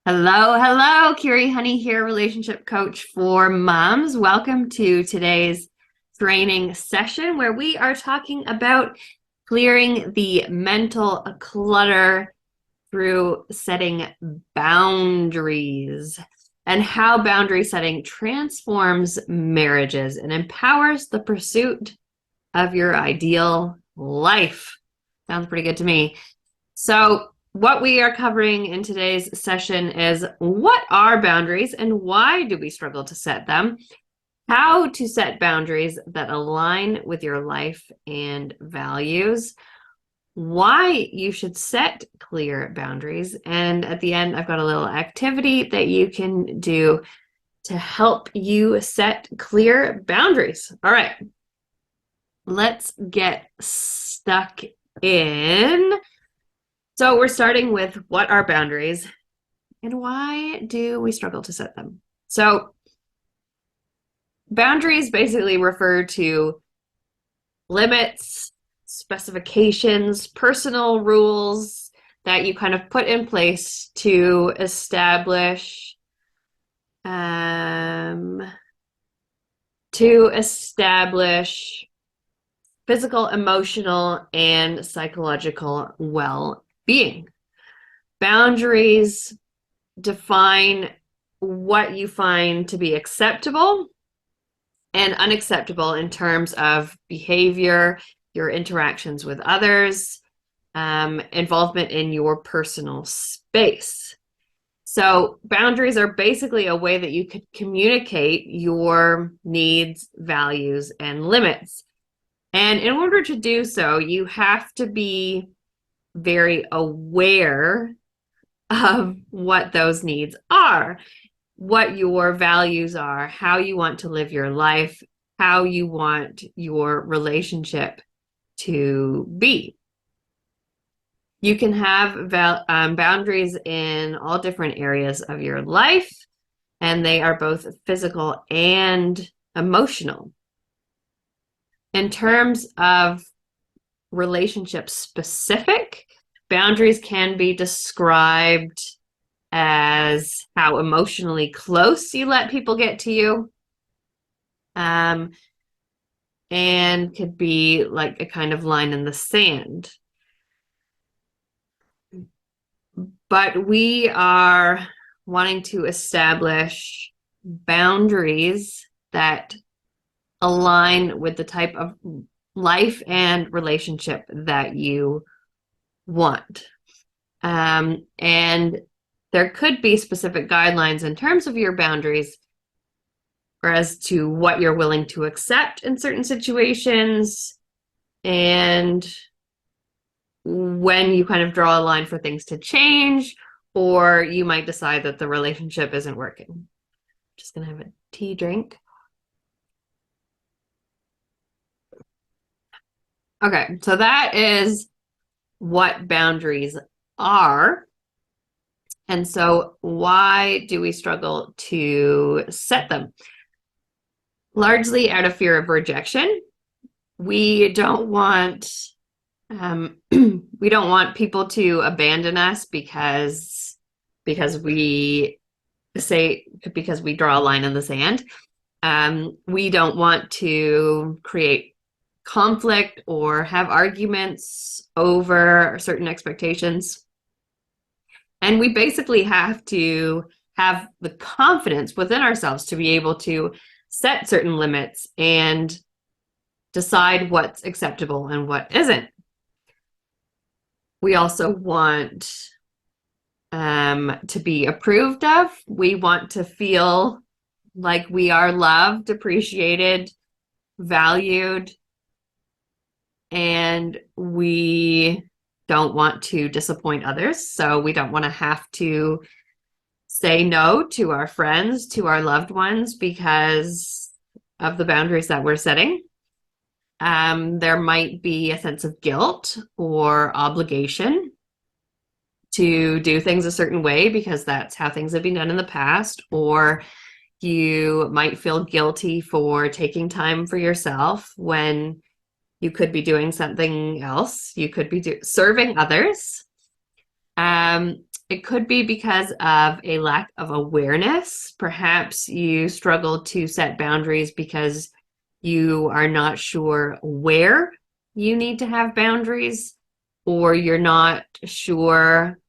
Hello, hello. Kiri Honey here, relationship coach for moms. Welcome to today's training session where we are talking about clearing the mental clutter through setting boundaries and how boundary setting transforms marriages and empowers the pursuit of your ideal life. Sounds pretty good to me. So, what we are covering in today's session is what are boundaries and why do we struggle to set them? How to set boundaries that align with your life and values, why you should set clear boundaries, and at the end, I've got a little activity that you can do to help you set clear boundaries. All right, let's get stuck in. So we're starting with what are boundaries and why do we struggle to set them? So boundaries basically refer to limits, specifications, personal rules that you kind of put in place to establish physical, emotional, and psychological well-being. Boundaries define what you find to be acceptable and unacceptable in terms of behavior, your interactions with others, involvement in your personal space. So boundaries are basically a way that you could communicate your needs, values, and limits. And in order to do so, you have to be very aware of what those needs are, what your values are, how you want to live your life, how you want your relationship to be. You can have boundaries in all different areas of your life, and they are both physical and emotional. In terms of relationship specific, boundaries can be described as how emotionally close you let people get to you, and could be like a kind of line in the sand. But we are wanting to establish boundaries that align with the type of life and relationship that you want. And there could be specific guidelines in terms of your boundaries as to what you're willing to accept in certain situations and when you kind of draw a line for things to change, or you might decide that the relationship isn't working. Just gonna have a tea drink. Okay, so that is what boundaries are. And so why do we struggle to set them? Largely out of fear of rejection. We don't want we don't want people to abandon us because we draw a line in the sand. We don't want to create conflict or have arguments over certain expectations. And we basically have to have the confidence within ourselves to be able to set certain limits and decide what's acceptable and what isn't. We also want to be approved of. We want to feel like we are loved, appreciated, valued, and we don't want to disappoint others. So we don't want to have to say no to our friends, to our loved ones because of the boundaries that we're setting. There might be a sense of guilt or obligation to do things a certain way because that's how things have been done in the past, or you might feel guilty for taking time for yourself when you could be doing something else. You could be serving others. It It could be because of a lack of awareness. Perhaps you struggle to set boundaries because you are not sure where you need to have boundaries, or you're not sure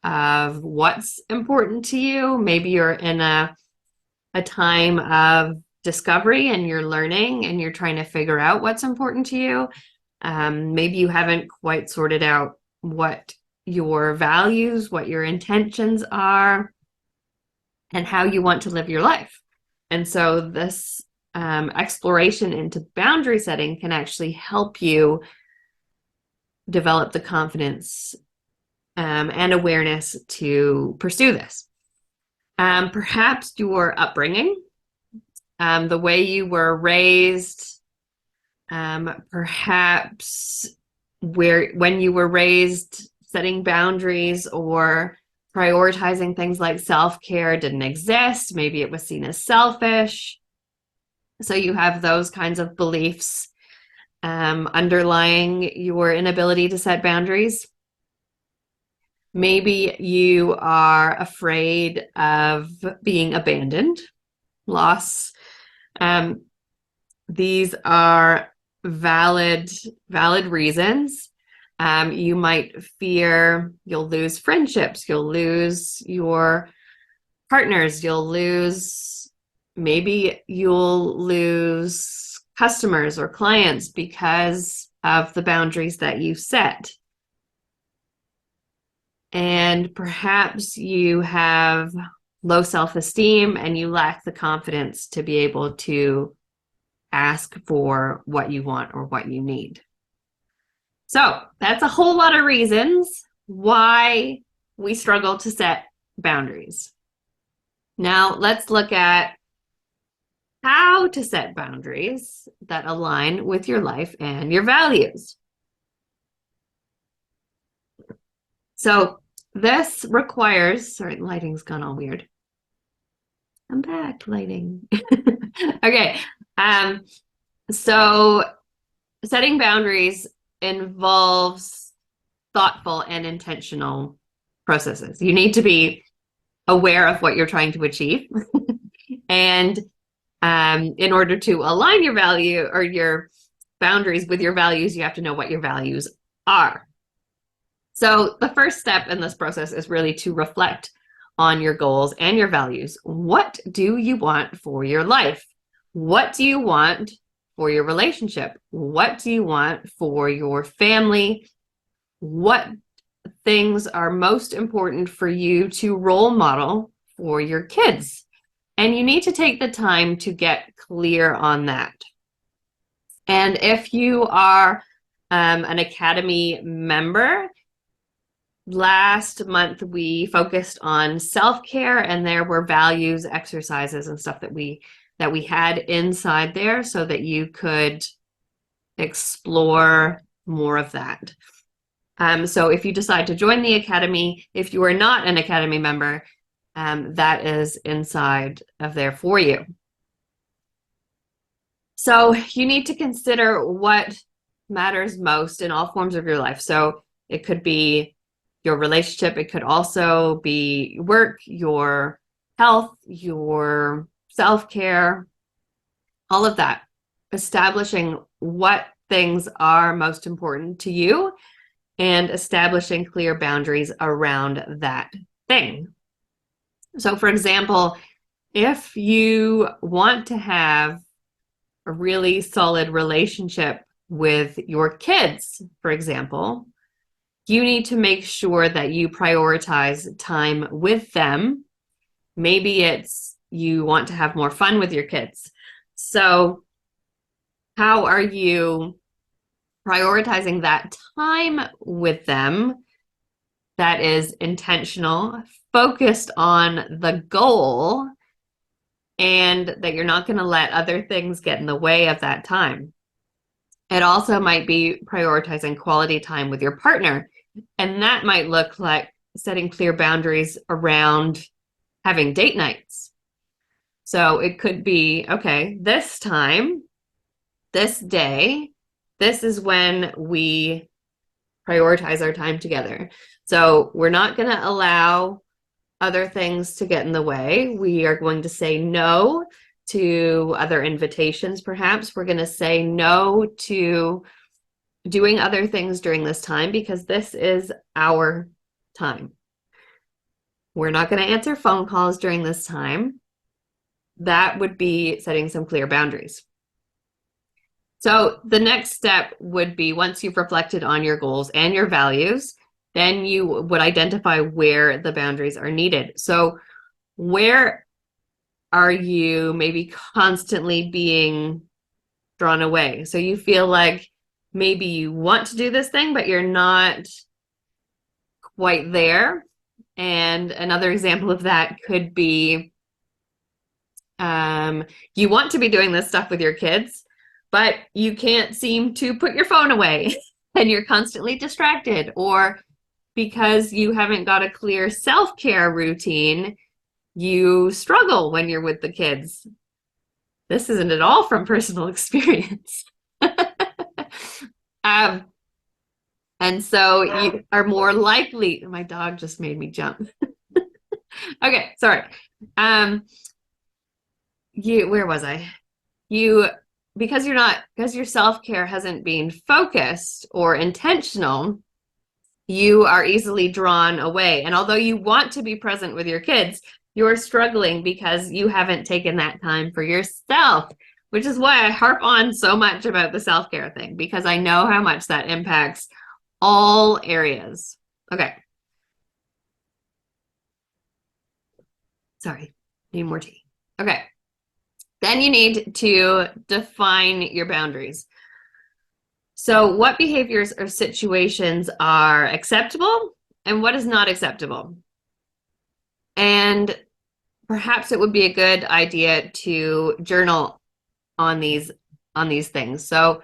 of what's important to you. Maybe you're in a time of discovery and you're learning and you're trying to figure out what's important to you. Maybe you haven't quite sorted out what your values, what your intentions are, and how you want to live your life. And so this exploration into boundary setting can actually help you develop the confidence and awareness to pursue this. Perhaps your upbringing, the way you were raised, perhaps when you were raised, setting boundaries or prioritizing things like self-care didn't exist. Maybe it was seen as selfish. So you have those kinds of beliefs underlying your inability to set boundaries. Maybe you are afraid of being abandoned, loss. These are valid reasons. You might fear you'll lose friendships, you'll lose your partners, maybe you'll lose customers or clients because of the boundaries that you set. And perhaps you have low self-esteem and you lack the confidence to be able to ask for what you want or what you need. So that's a whole lot of reasons why we struggle to set boundaries. Now let's look at how to set boundaries that align with your life and your values. So this requires, sorry, lighting's gone all weird. I'm back, lighting. Okay. So setting boundaries involves thoughtful and intentional processes. You need to be aware of what you're trying to achieve. And in order to align your value or your boundaries with your values, you have to know what your values are. So the first step in this process is really to reflect on your goals and your values. What do you want for your life? What do you want for your relationship? What do you want for your family? What things are most important for you to role model for your kids? And you need to take the time to get clear on that. And if you are an Academy member, last month we focused on self-care, and there were values, exercises, and stuff that we had inside there so that you could explore more of that. So if you decide to join the Academy, if you are not an Academy member, that is inside of there for you. So you need to consider what matters most in all forms of your life. So it could be your relationship. It could also be work, your health, your self-care, all of that. Establishing what things are most important to you and establishing clear boundaries around that thing. So for example, if you want to have a really solid relationship with your kids, for example, you need to make sure that you prioritize time with them. Maybe it's you want to have more fun with your kids. So how are you prioritizing that time with them that is intentional, focused on the goal, and that you're not going to let other things get in the way of that time? It also might be prioritizing quality time with your partner. And that might look like setting clear boundaries around having date nights. So it could be, okay, this time, this day, this is when we prioritize our time together. So we're not going to allow other things to get in the way. We are going to say no to other invitations, perhaps. We're going to say no to doing other things during this time because this is our time. We're not going to answer phone calls during this time. That would be setting some clear boundaries. So the next step would be, once you've reflected on your goals and your values, then you would identify where the boundaries are needed. So where are you maybe constantly being drawn away? So you feel like maybe you want to do this thing, but you're not quite there. And another example of that could be you want to be doing this stuff with your kids, but you can't seem to put your phone away and you're constantly distracted, or because you haven't got a clear self-care routine, you struggle when you're with the kids. This isn't at all from personal experience. And so you are more likely, my dog just made me jump. Okay, sorry. Where was I? Because your self-care hasn't been focused or intentional, you are easily drawn away. And although you want to be present with your kids, you're struggling because you haven't taken that time for yourself, which is why I harp on so much about the self-care thing, because I know how much that impacts all areas. Okay. Sorry, need more tea. Okay. Then you need to define your boundaries. So what behaviors or situations are acceptable and what is not acceptable? And perhaps it would be a good idea to journal on these things. So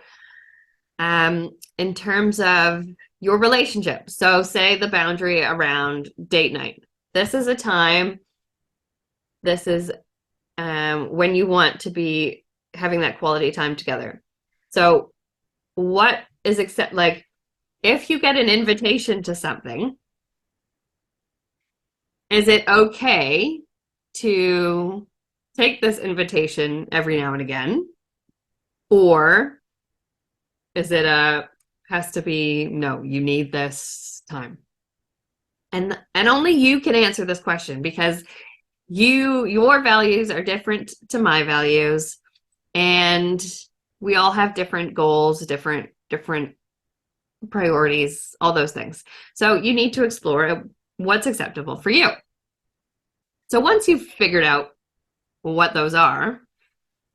in terms of your relationship, so say the boundary around date night. This is a time, this is when you want to be having that quality time together. So what is like, if you get an invitation to something, is it okay to take this invitation every now and again? Or is it has to be, no, you need this time? And only you can answer this question, because your values are different to my values, and we all have different goals, different priorities, all those things. So you need to explore what's acceptable for you. So once you've figured out what those are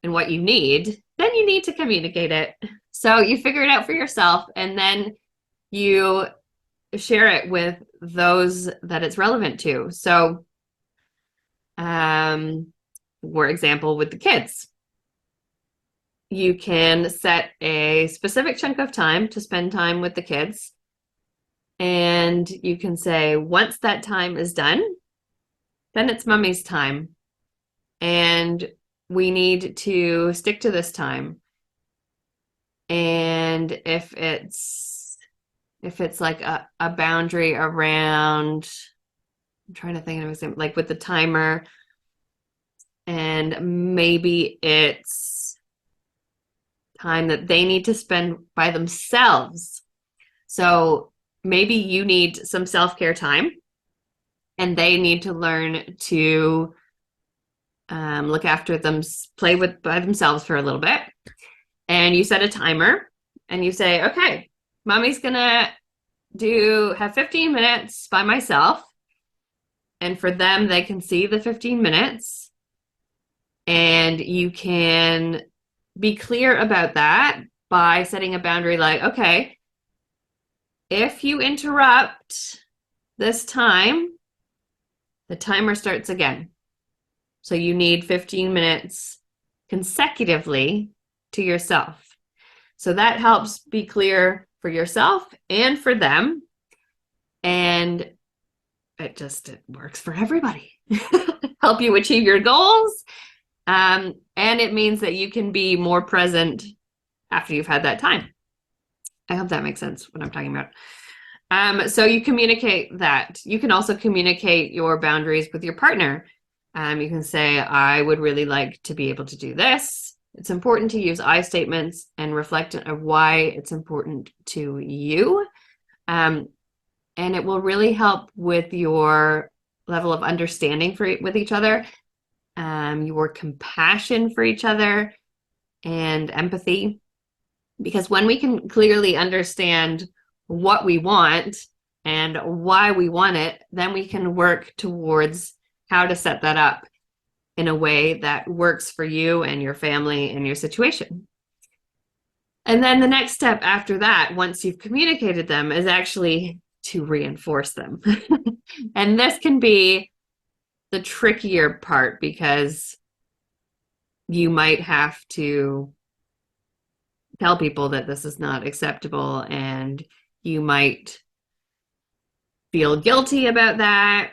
and what you need, then you need to communicate it. So you figure it out for yourself, and then you share it with those that it's relevant to. So, for example, with the kids, you can set a specific chunk of time to spend time with the kids. And you can say, once that time is done, then it's mommy's time. And we need to stick to this time. And if it's like a boundary around, I'm trying to think of an example, like with the timer, and maybe it's time that they need to spend by themselves. So maybe you need some self-care time, and they need to learn to look after them, play by themselves for a little bit. And you set a timer, and you say, okay, mommy's gonna have 15 minutes by myself. And for them, they can see the 15 minutes. And you can be clear about that by setting a boundary like, okay, if you interrupt this time, the timer starts again. So you need 15 minutes consecutively to yourself. So that helps be clear for yourself and for them. And it works for everybody. Help you achieve your goals. And it means that you can be more present after you've had that time. I hope that makes sense what I'm talking about. So you communicate that. You can also communicate your boundaries with your partner. You can say, I would really like to be able to do this. It's important to use I statements and reflect on why it's important to you. And it will really help with your level of understanding with each other, your compassion for each other, and empathy. Because when we can clearly understand what we want and why we want it, then we can work towards how to set that up in a way that works for you and your family and your situation. And then the next step after that, once you've communicated them, is actually to reinforce them. And this can be the trickier part because you might have to tell people that this is not acceptable, and you might feel guilty about that.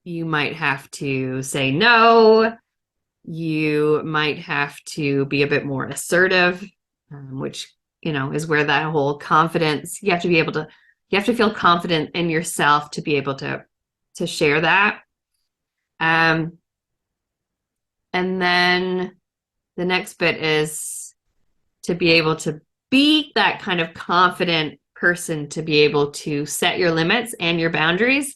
You might have to say no. You might have to be a bit more assertive, which, is where that whole confidence, you have to feel confident in yourself to be able to share that. And then the next bit is to be able to be that kind of confident person, to be able to set your limits and your boundaries.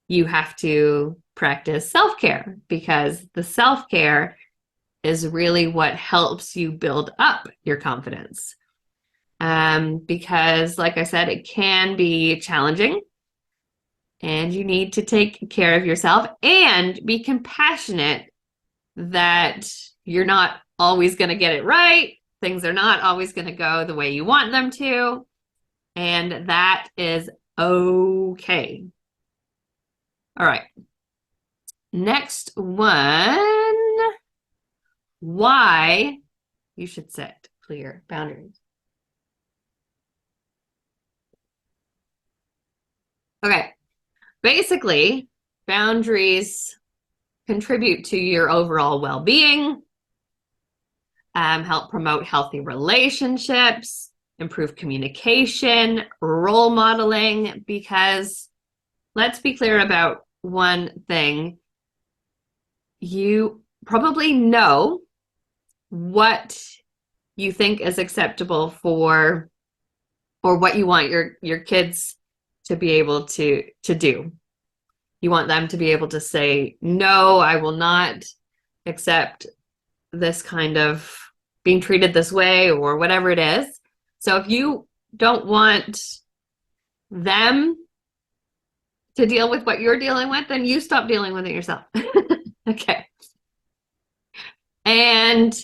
You have to practice self-care, because the self-care is really what helps you build up your confidence. Because, like I said, it can be challenging, and you need to take care of yourself and be compassionate that you're not always going to get it right. Things are not always going to go the way you want them to. And that is okay. All right. Next one, why you should set clear boundaries. Okay. Basically, boundaries contribute to your overall well-being, help promote healthy relationships, improve communication, role modeling, because let's be clear about one thing. You probably know what you think is acceptable for, or what you want your kids to be able to do. You want them to be able to say, no, I will not accept this kind of being treated this way, or whatever it is. So if you don't want them to deal with what you're dealing with, then you stop dealing with it yourself. Okay. And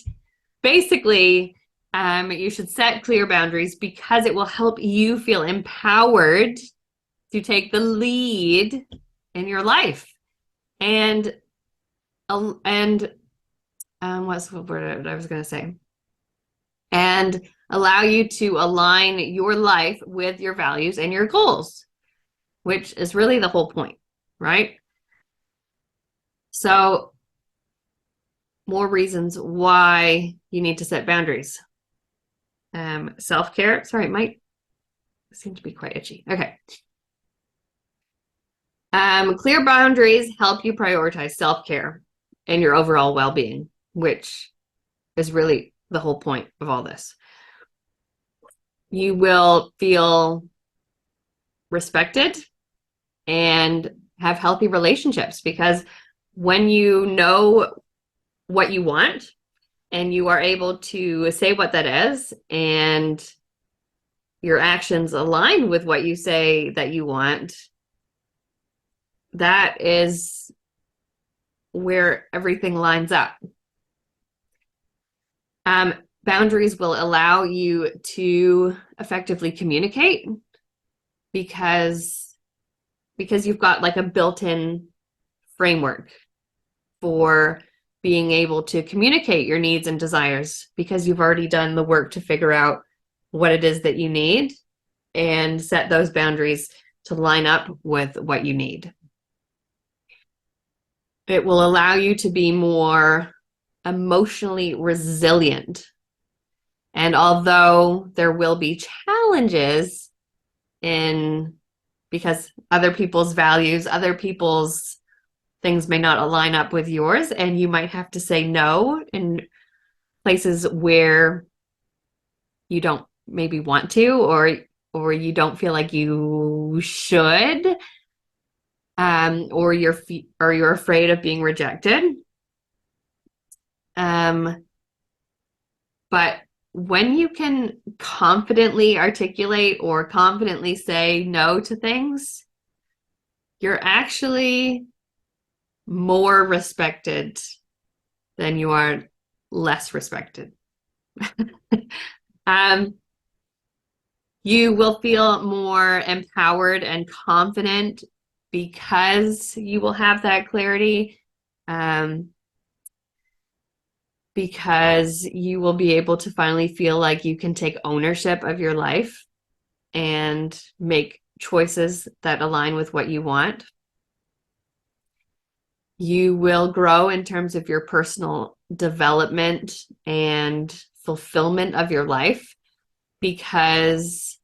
basically, you should set clear boundaries because it will help you feel empowered to take the lead in your life. And what's the word I was going to say? And allow you to align your life with your values and your goals, which is really the whole point, right? So, more reasons why you need to set boundaries. Self-care. Sorry, it might seem to be quite itchy. Okay. Clear boundaries help you prioritize self-care and your overall well-being, which is really the whole point of all this. You will feel respected and have healthy relationships, because when you know what you want and you are able to say what that is, and your actions align with what you say that you want, that is where everything lines up. Boundaries will allow you to effectively communicate, because you've got like a built-in framework for being able to communicate your needs and desires, because you've already done the work to figure out what it is that you need and set those boundaries to line up with what you need. It will allow you to be more emotionally resilient. And although there will be challenges in because other people's values, other people's things may not align up with yours, and you might have to say no in places where you don't maybe want to, or you don't feel like you should, or you're afraid of being rejected. But when you can confidently articulate or confidently say no to things, you're actually more respected than you are less respected. You will feel more empowered and confident because you will have that clarity. Because you will be able to finally feel like you can take ownership of your life and make choices that align with what you want. You will grow in terms of your personal development and fulfillment of your life because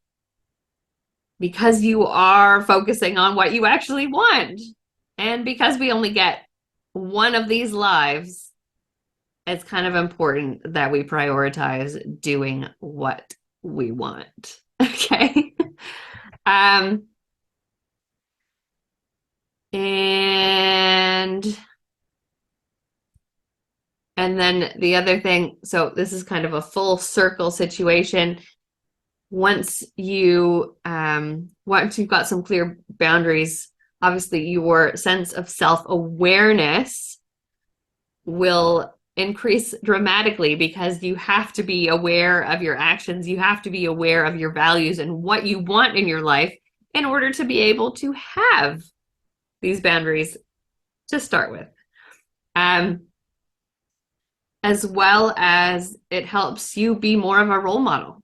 you are focusing on what you actually want. And because we only get one of these lives, it's kind of important that we prioritize doing what we want. Okay. And then the other thing, so this is kind of a full circle situation. Once you've got some clear boundaries, obviously your sense of self-awareness will increase dramatically because you have to be aware of your actions. You have to be aware of your values and what you want in your life in order to be able to have these boundaries to start with. As well as it helps you be more of a role model,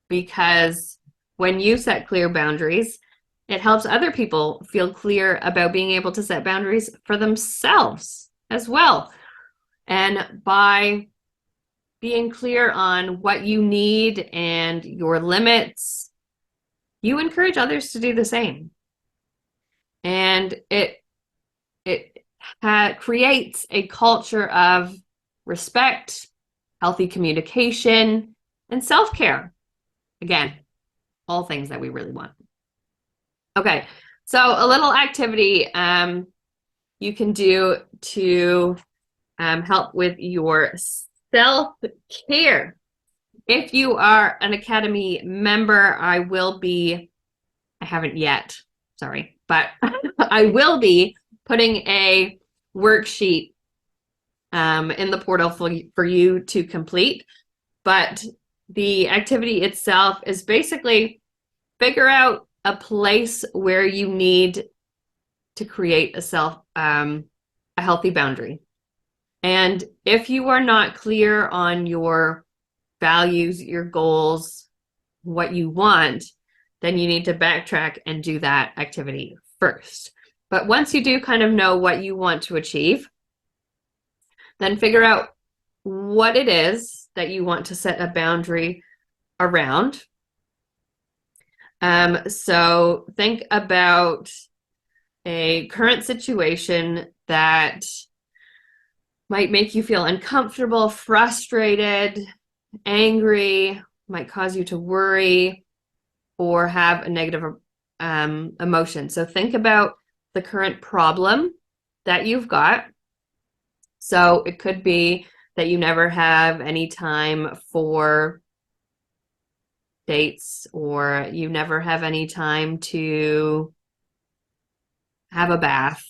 because when you set clear boundaries, it helps other people feel clear about being able to set boundaries for themselves as well. And by being clear on what you need and your limits, you encourage others to do the same. And it creates a culture of respect, healthy communication, and self-care. Again, all things that we really want. Okay, so a little activity you can do to help with your self-care. If you are an Academy member, I haven't yet, sorry, but I will be putting a worksheet in the portal for you to complete. But the activity itself is basically figure out a place where you need to create a healthy boundary. And if you are not clear on your values, your goals, what you want, then you need to backtrack and do that activity first. But once you do kind of know what you want to achieve, then figure out what it is that you want to set a boundary around. So think about a current situation that might make you feel uncomfortable, frustrated, angry, might cause you to worry or have a negative emotion. So think about the current problem that you've got. So it could be that you never have any time for dates, or you never have any time to have a bath.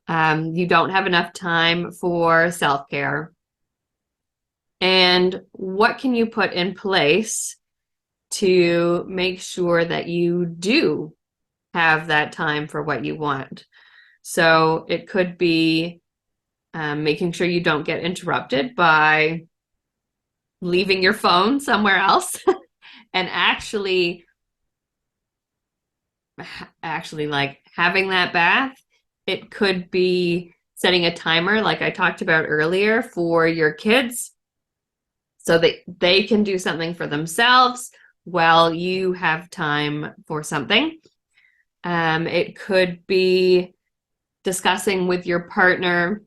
You don't have enough time for self-care. And what can you put in place to make sure that you do have that time for what you want? So it could be making sure you don't get interrupted by leaving your phone somewhere else and actually like having that bath. It could be setting a timer, like I talked about earlier, for your kids so that they can do something for themselves while you have time for something. It could be discussing with your partner,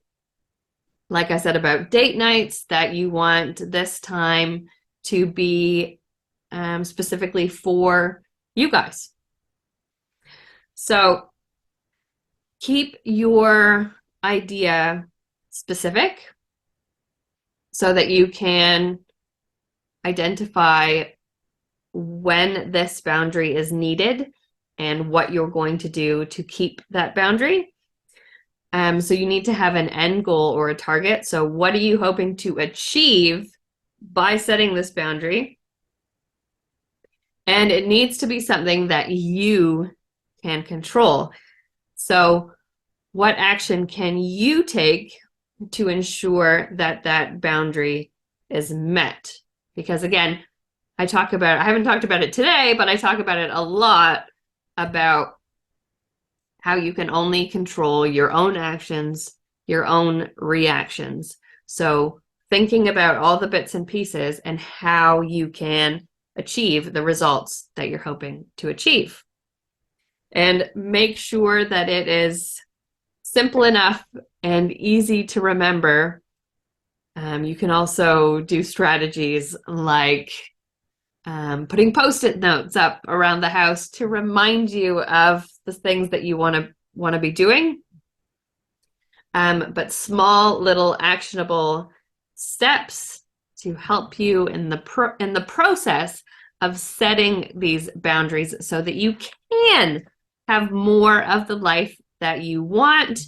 like I said, about date nights, that you want this time to be specifically for you guys. So keep your idea specific so that you can identify when this boundary is needed and what you're going to do to keep that boundary. So you need to have an end goal or a target. So what are you hoping to achieve by setting this boundary? And it needs to be something that you can control. So what action can you take to ensure that that boundary is met? Because again, I haven't talked about it today, but I talk about it a lot, about how you can only control your own actions, your own reactions. So thinking about all the bits and pieces and how you can achieve the results that you're hoping to achieve. And make sure that it is simple enough and easy to remember. You can also do strategies like putting Post-it notes up around the house to remind you of the things that you want to be doing. But small little actionable steps to help you in the process of setting these boundaries so that you can have more of the life that you want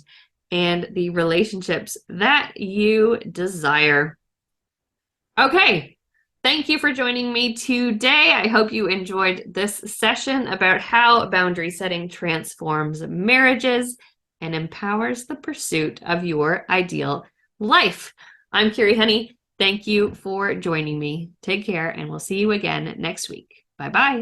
and the relationships that you desire. Okay. Thank you for joining me today. I hope you enjoyed this session about how boundary setting transforms marriages and empowers the pursuit of your ideal life. I'm Kiri Honey. Thank you for joining me. Take care, and we'll see you again next week. Bye-bye.